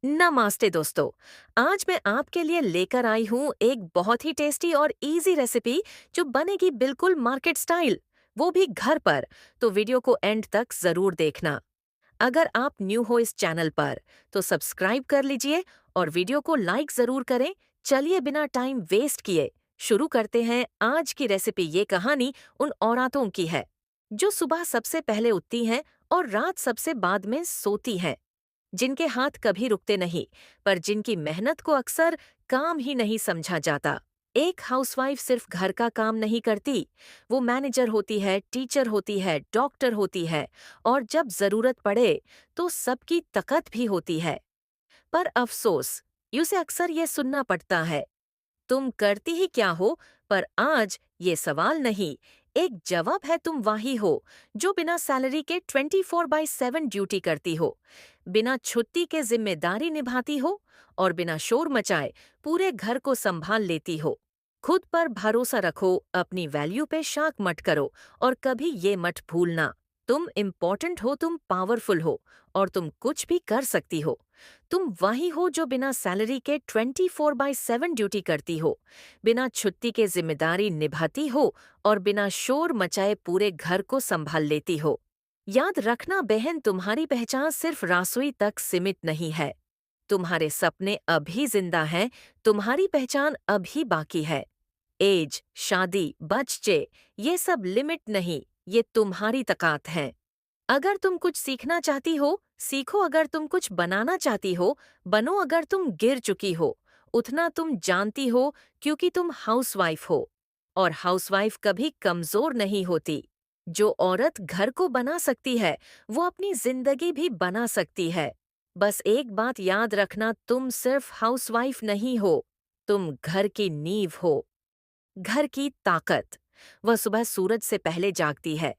नमस्ते दोस्तों। आज मैं आपके लिए लेकर आई हूँ एक बहुत ही टेस्टी और इजी रेसिपी जो बनेगी बिल्कुल मार्केट स्टाइल, वो भी घर पर। तो वीडियो को एंड तक जरूर देखना। अगर आप न्यू हो इस चैनल पर तो सब्सक्राइब कर लीजिए और वीडियो को लाइक जरूर करें। चलिए बिना टाइम वेस्ट किए शुरू करते हैं आज की रेसिपी। ये कहानी उन औरतों की है जो सुबह सबसे पहले उठती हैं और रात सबसे बाद में सोती हैं, जिनके हाथ कभी रुकते नहीं, पर जिनकी मेहनत को अक्सर काम ही नहीं समझा जाता। एक हाउसवाइफ सिर्फ घर का काम नहीं करती, वो मैनेजर होती है, टीचर होती है, डॉक्टर होती है और जब जरूरत पड़े तो सबकी ताकत भी होती है। पर अफसोस, उसे अक्सर ये सुनना पड़ता है, तुम करती ही क्या हो? पर आज ये सवाल नहीं, एक जवाब है, तुम वही हो जो बिना सैलरी के 24/7 ड्यूटी करती हो, बिना छुट्टी के जिम्मेदारी निभाती हो और बिना शोर मचाए पूरे घर को संभाल लेती हो। खुद पर भरोसा रखो, अपनी वैल्यू पे शाक मत करो और कभी ये मत भूलना, तुम इम्पोर्टेंट हो, तुम पावरफुल हो और तुम कुछ भी कर सकती हो। तुम वही हो जो बिना सैलरी के 24/7 ड्यूटी करती हो, बिना छुट्टी के जिम्मेदारी निभाती हो और बिना शोर मचाए पूरे घर को संभाल लेती हो। याद रखना बहन, तुम्हारी पहचान सिर्फ रसोई तक सीमित नहीं है। तुम्हारे सपने अभी जिंदा हैं, तुम्हारी पहचान अभी बाकी है। एज, शादी, बच्चे, ये सब लिमिट नहीं, ये तुम्हारी ताकत है। अगर तुम कुछ सीखना चाहती हो, सीखो। अगर तुम कुछ बनाना चाहती हो, बनो। अगर तुम गिर चुकी हो, उठना तुम जानती हो, क्योंकि तुम हाउसवाइफ हो। और हाउसवाइफ कभी कमजोर नहीं होती। जो औरत घर को बना सकती है, वो अपनी जिंदगी भी बना सकती है। बस एक बात याद रखना, तुम सिर्फ हाउसवाइफ नहीं हो, तुम घर की नींव हो। घर की ताकत। वह सुबह सूरज से पहले जागती है,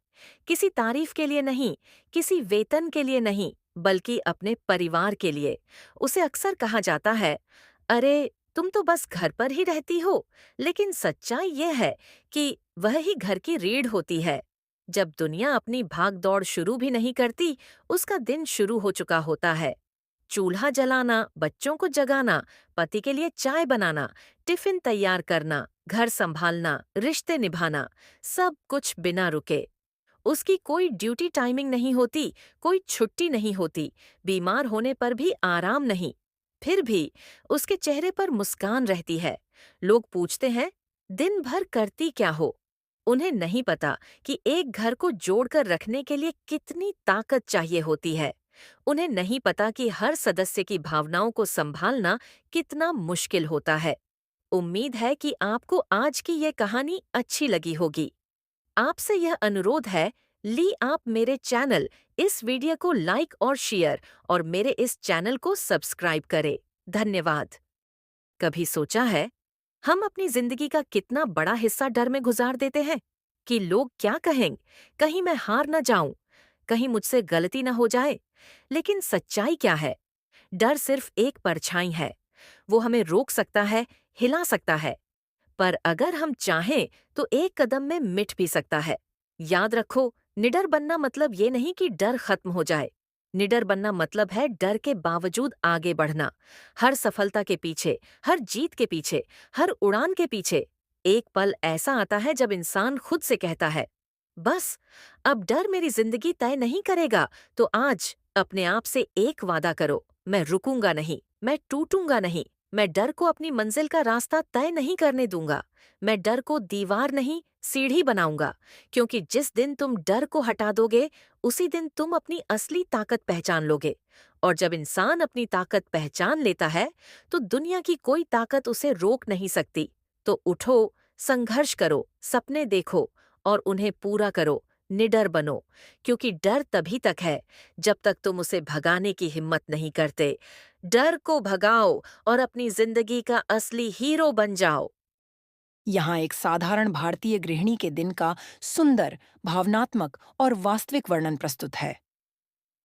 किसी तारीफ के लिए नहीं, किसी वेतन के लिए नहीं, बल्कि अपने परिवार के लिए। उसे अक्सर कहा जाता है, अरे तुम तो बस घर पर ही रहती हो, लेकिन सच्चाई यह है कि वह ही घर की रीढ़ होती है। जब दुनिया अपनी भाग दौड़ शुरू भी नहीं करती, उसका दिन शुरू हो चुका होता है। चूल्हा जलाना, बच्चों को जगाना, पति के लिए चाय बनाना, टिफिन तैयार करना, घर संभालना, रिश्ते निभाना, सब कुछ बिना रुके। उसकी कोई ड्यूटी टाइमिंग नहीं होती, कोई छुट्टी नहीं होती, बीमार होने पर भी आराम नहीं। फिर भी उसके चेहरे पर मुस्कान रहती है। लोग पूछते हैं, दिन भर करती क्या हो? उन्हें नहीं पता कि एक घर को जोड़कर रखने के लिए कितनी ताकत चाहिए होती है। उन्हें नहीं पता कि हर सदस्य की भावनाओं को संभालना कितना मुश्किल होता है। उम्मीद है कि आपको आज की ये कहानी अच्छी लगी होगी। आपसे यह अनुरोध है, ली आप मेरे चैनल, इस वीडियो को लाइक और शेयर और मेरे इस चैनल को सब्सक्राइब करें। धन्यवाद। कभी सोचा है, हम अपनी जिंदगी का कितना बड़ा हिस्सा डर में गुजार देते हैं कि लोग क्या कहेंगे, कहीं मैं हार न जाऊं, कहीं मुझसे गलती न हो जाए। लेकिन सच्चाई क्या है? डर सिर्फ एक परछाई है। वो हमें रोक सकता है, हिला सकता है, पर अगर हम चाहें तो एक कदम में मिट भी सकता है। याद रखो, निडर बनना मतलब ये नहीं कि डर खत्म हो जाए। निडर बनना मतलब है डर के बावजूद आगे बढ़ना। हर सफलता के पीछे, हर जीत के पीछे, हर उड़ान के पीछे एक पल ऐसा आता है जब इंसान खुद से कहता है, बस अब डर मेरी जिंदगी तय नहीं करेगा। तो आज अपने आप से एक वादा करो, मैं रुकूंगा नहीं, मैं टूटूंगा नहीं, मैं डर को अपनी मंजिल का रास्ता तय नहीं करने दूंगा। मैं डर को दीवार नहीं, सीढ़ी बनाऊंगा। क्योंकि जिस दिन तुम डर को हटा दोगे, उसी दिन तुम अपनी असली ताकत पहचान लोगे। और जब इंसान अपनी ताकत पहचान लेता है, तो दुनिया की कोई ताकत उसे रोक नहीं सकती। तो उठो, संघर्ष करो, सपने देखो और उन्हें पूरा करो। निडर बनो, क्योंकि डर तभी तक है जब तक तुम उसे भगाने की हिम्मत नहीं करते। डर को भगाओ और अपनी जिंदगी का असली हीरो बन जाओ। यहाँ एक साधारण भारतीय गृहिणी के दिन का सुंदर, भावनात्मक और वास्तविक वर्णन प्रस्तुत है।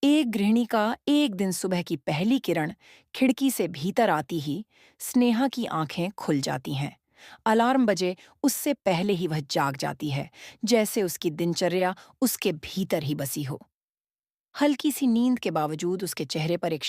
एक गृहिणी का एक दिन सुबह की पहली किरण खिड़की से भीतर आती ही स्नेहा की आंखें खुल जाती हैं। अलार्म बजे उससे पहले ही वह जाग जाती है, जैसे उसकी दिनचर्या उसके भीतर ही बसी हो। हल्की सी नींद के बावजूद उसके चेहरे पर एक